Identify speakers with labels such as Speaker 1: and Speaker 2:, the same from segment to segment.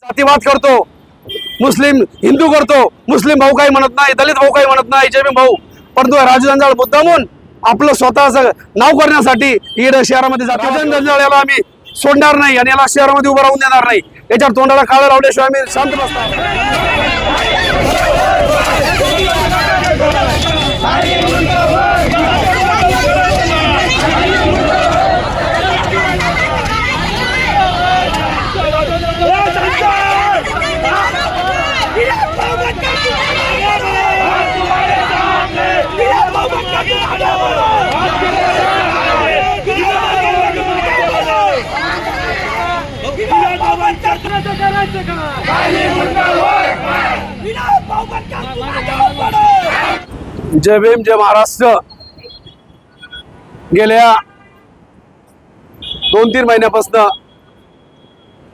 Speaker 1: जातीवाद करतो, मुस्लिम हिंदू करतो, मुस्लिम भाऊ काही म्हणत नाही, दलित भाऊ काही म्हणत नाही, जयभीम भाऊ. परंतु राजू जंजाळ मुद्दामून आपलं स्वतःचं नाव करण्यासाठी इकडे शहरामध्ये जातो. राजू जंजाळ याला आम्ही सोडणार नाही आणि याला शहरामध्ये उभं राहून देणार नाही. याच्यावर तोंडाला काळं लावल्याशिवाय आम्ही शांत बसणार. जय भीम, जय महाराष्ट्र. गेल्या 2-3 महिन्यापासून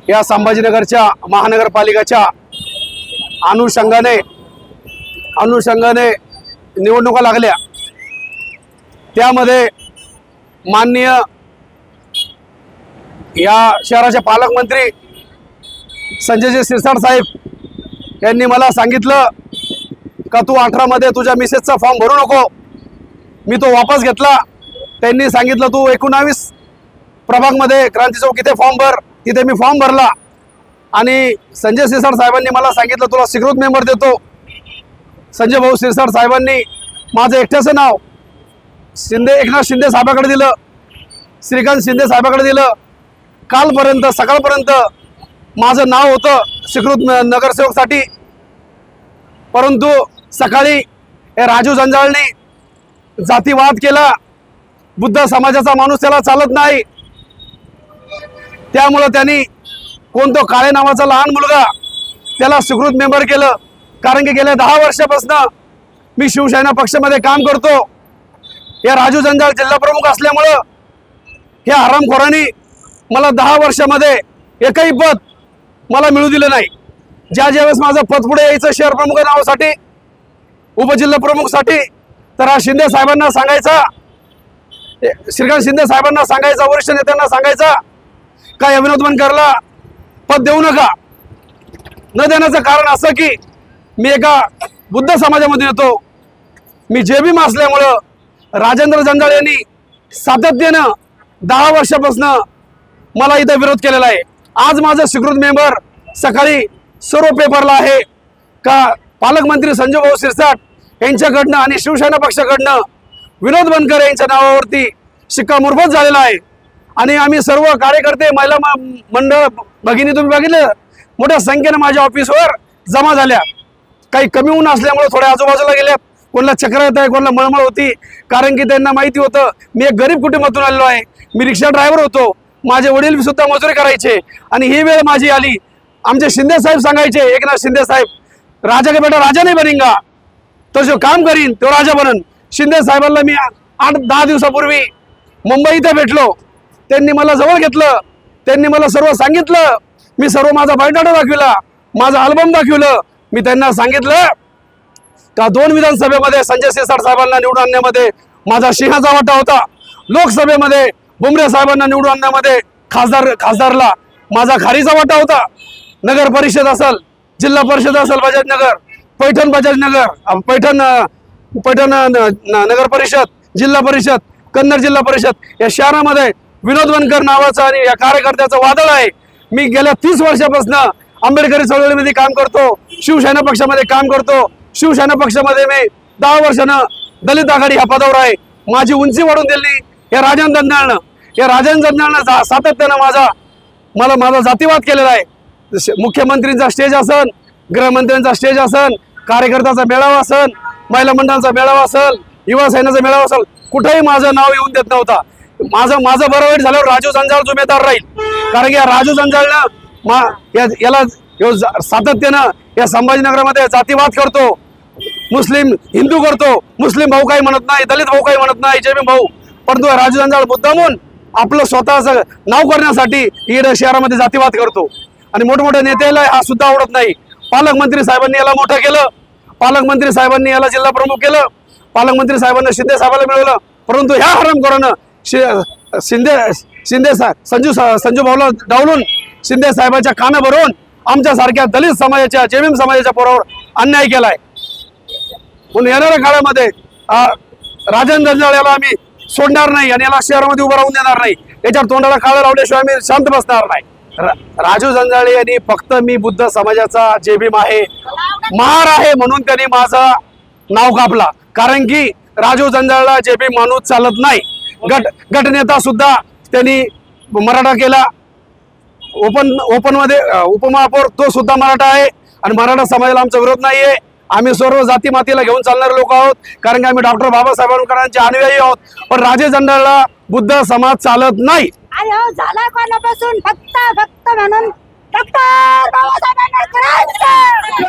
Speaker 1: या संभाजीनगरच्या महानगरपालिकेच्या अनुषंगाने निवडणुका लागल्या. त्यामध्ये माननीय या शहराचे पालकमंत्री संजयजी शिरसाट साहेब यांनी मला सांगितलं का तू 18 मध्ये तुझ्या मिसेसचा फॉर्म भरू नको. मी तो वापस घेतला. त्यांनी सांगितलं तू 19 प्रभागमध्ये क्रांती चौक इथे फॉर्म भर. तिथे मी फॉर्म भरला आणि संजय शिरसाट साहेबांनी मला सांगितलं तुला स्वीकृत मेंबर देतो. संजय भाऊ शिरसाट साहेबांनी माझं एकट्याचं नाव एकनाथ शिंदे साहेबाकडे दिलं, श्रीकांत शिंदे साहेबाकडे दिलं. कालपर्यंत सकाळपर्यंत माझं नाव होतं स्वीकृत नगरसेवकसाठी. परंतु सकाळी राजू जंजाळने जातीवाद केला. बुद्ध समाजाचा माणूस त्याला चालत नाही. त्यामुळं त्यांनी कोणतो काळे नावाचा लहान मुलगा त्याला स्वीकृत मेंबर केलं. कारण की गेल्या 10 वर्षापासून मी शिवसेना पक्षामध्ये काम करतो. या राजू जंजाळ जिल्हा प्रमुख असल्यामुळं ह्या हरामखोरांनी मला 10 वर्षामध्ये एकही पद मला मिळू दिलं नाही. ज्यावेळेस माझं पद पुढे यायचं शहर प्रमुख नावासाठी, उपजिल्हा प्रमुखसाठी, तर हा शिंदे साहेबांना सांगायचा, श्रीकांत शिंदे साहेबांना सांगायचा, वरिष्ठ नेत्यांना सांगायचा का विनोद बनकरला पद देऊ नका. न देण्याचं कारण असं की मी एका बुद्ध समाजामध्ये येतो. मी जयभीम असल्यामुळं राजेंद्र जंजाळ यांनी सातत्यानं 10 वर्षापासून मला इथं विरोध केलेला आहे. आज माझं स्वीकृत मेंबर सकाळी सर्व पेपरला आहे का पालकमंत्री संजय भाऊ शिरसाट यांच्याकडनं आणि शिवसेना पक्षाकडनं विनोद बनकर यांच्या नावावरती शिक्कामोर्तब झालेला आहे. आणि आम्ही सर्व कार्यकर्ते, महिला मंडळ भगिनी तुम्ही बघितलं मोठ्या संख्येने माझ्या ऑफिसवर जमा झाल्या. काही कमी ऊन असल्यामुळे थोड्या आजूबाजूला गेल्या. कोणाला चक्र येत आहे, कोणाला मळमळ होती. कारण की त्यांना माहिती होतं मी एक गरीब कुटुंबातून आलेलो आहे. मी रिक्षा ड्रायव्हर होतो. माझे वडील सुद्धा मजुरी करायचे आणि ही वेळ माझी आली. आमचे शिंदे साहेब सांगायचे, एकनाथ शिंदे साहेब, राजा का बेटा राजा नाही बनेगा, तो जो काम करीन तो राजा बनन. शिंदे साहेबांना मी 8-10 दिवसापूर्वी मुंबई इथे भेटलो. त्यांनी मला जवळ घेतलं. त्यांनी मला सर्व सांगितलं. मी सर्व माझा बायोडाटा दाखविला, माझं अल्बम दाखविलं. मी त्यांना सांगितलं का 2 विधानसभेमध्ये संजय शिरसाट साहेबांना निवडून आणण्यामध्ये माझा सिंहाचा वाटा होता. लोकसभेमध्ये बुमरे साहेबांना निवडून आणण्यामध्ये खासदारला माझा खारीचा वाटा होता. नगर परिषद असेल, जिल्हा परिषद असेल बजाजनगर, पैठण बजाजनगर, पैठण नगर परिषद, जिल्हा परिषद, कन्नड जिल्हा परिषद या शहरामध्ये विनोद बनकर नावाचा आणि या कार्यकर्त्याचं वादळ आहे. मी गेल्या 30 वर्षापासून आंबेडकरी चळवळीमध्ये काम करतो, शिवसेना पक्षामध्ये काम करतो. शिवसेना पक्षामध्ये मी 10 वर्षानं दलित आघाडी ह्या पदावर आहे. माझी उंची वाढून दिली या राजन जंजाळनं. या राजन जंजाळनं सातत्यानं माझा जातीवाद केलेला आहे. मुख्यमंत्रींचा स्टेज असन, गृहमंत्र्यांचा स्टेज असन, कार्यकर्त्याचा मेळावा असन, महिला मंडळाचा मेळावा असेल, युवा सेनेचा मेळावा असेल, कुठेही माझं नाव येऊन देत नव्हता. माझं बरं वाईट झाल्यावर राजू जंजाळ जुमेदार राहील. कारण की या राजू जंजाळनं याला सातत्यानं या संभाजीनगरामध्ये जातीवाद करतो, मुस्लिम हिंदू करतो, मुस्लिम भाऊ काही म्हणत नाही, दलित भाऊ काही म्हणत नाही, जयभीम भाऊ. परंतु राजू जंजाळ मुद्दामून आपलं स्वतःचं नाव करण्यासाठी इकडे शहरामध्ये जातीवाद करतो. आणि मोठमोठ्या नेत्याला हा सुद्धा आवडत नाही. पालकमंत्री साहेबांनी याला मोठं केलं, पालकमंत्री साहेबांनी याला जिल्हा प्रमुख केलं, पालकमंत्री साहेबांना शिंदे साहेबाला मिळवलं. परंतु ह्या हरामखोरानं संजू भाऊला डावलून शिंदे साहेबाच्या कानं भरून आमच्यासारख्या दलित समाजाच्या जेबीम समाजाच्या पोरावर अन्याय केलाय. म्हणून येणाऱ्या काळामध्ये राजन जंजाळ याला आम्ही सोडणार नाही आणि याला शहरामध्ये उभं राहून देणार नाही. याच्या तोंडाला काळं लावल्याशिवाय आम्ही शांत बसणार नाही. राजू जंजाळे यांनी फक्त मी बुद्ध समाजाचा जेबीम आहे, महार आहे म्हणून त्यांनी माझं नाव कापला. कारण की राजू जंजाळला जेबीम माणूस चालत नाही. गटनेता सुद्धा त्यांनी मराठा केला. ओपन मध्ये उपमहापौर तो सुद्धा मराठा आहे आणि मराठा समाजाला आमचा विरोध नाहीये. आम्ही सर्व जाती मातीला घेऊन चालणारे लोक आहोत, कारण की आम्ही डॉक्टर बाबासाहेब आंबेडकरांचे अनुयायी आहोत. पण राजे जंजाळला बुद्ध समाज चालत नाही.
Speaker 2: आणि हो झाला कोणापासून फक्त म्हणून डॉक्टर बाबासाहेब आंबेडकर